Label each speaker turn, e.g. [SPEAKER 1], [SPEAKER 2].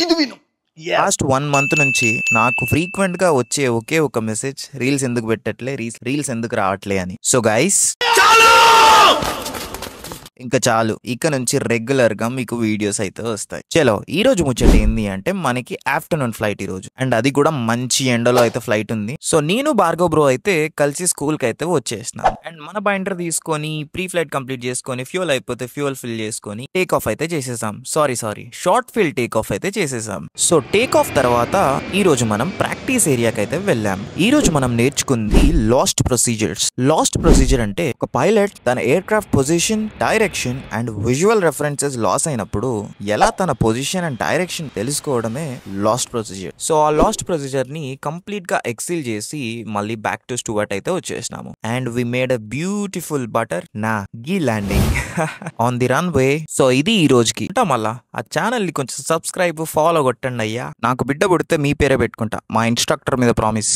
[SPEAKER 1] ఇది విను.
[SPEAKER 2] Last 1 month నుంచి నాకు ఫ్రీక్వెంట్ గా వచ్చే ఒకే ఒక మెసేజ్, రీల్స్ ఎందుకు పెట్టట్లే, రీల్స్ ఎందుకు రావట్లే అని. సో గైస్ ఇంకా చాలు, ఇక నుంచి రెగ్యులర్ గా మీకు వీడియోస్ అయితే వస్తాయి. చలో ఈ రోజు ముచ్చట ఏంది అంటే మనకి ఆఫ్టర్నూన్ ఫ్లైట్ ఈ రోజు, అండ్ అది కూడా మంచి ఎండలో అయితే ఫ్లైట్ ఉంది. సో నేను భార్గవ్ బ్రో అయితే కలిసి స్కూల్ కి అయితే వచ్చేసినాం. అండ్ మన బైండర్ తీసుకొని ప్రీ ఫ్లైట్ కంప్లీట్ చేసుకొని ఫ్యూల్ అయిపోతే ఫ్యూల్ ఫిల్ చేసుకొని టేక్ ఆఫ్ అయితే చేసేసాం. Sorry short fill take off అయితే చేసేసాం. సో టేక్ ఆఫ్ తర్వాత ఈ రోజు మనం ప్రాక్టీస్ ఏరియాకి అయితే వెళ్ళాం. ఈ రోజు మనం నేర్చుకుంది లాస్ట్ ప్రొసీజర్స్. లాస్ట్ ప్రొసీజర్ అంటే ఒక పైలట్ తన aircraft position, direction and visual references loss అయినప్పుడు ఎలా తన పొజిషన్ అండ్ డైరెక్షన్ తెలుసుకోవడమే లాస్ట్ ప్రొసీజర్. సో ఆ లాస్ట్ ప్రొసీజర్ ని కంప్లీట్ గా ఎక్సీల్ చేసి మళ్ళీ బ్యాక్ టు స్టూవర్ట్ అయితే వచ్చేసినాము. And we made a beautiful buttery landing on the runway. So ఇది ఈ రోజుకి. మళ్ళా ఆ ఛానల్ ని కొంచెం సబ్స్క్రైబ్, ఫాలో కొట్టండి అయ్యా. నాకు బిడ్డ పుడితే మీ పేరే పెట్టుకుంటా, మా ఇన్స్ట్రక్టర్ మీద ప్రామిస్.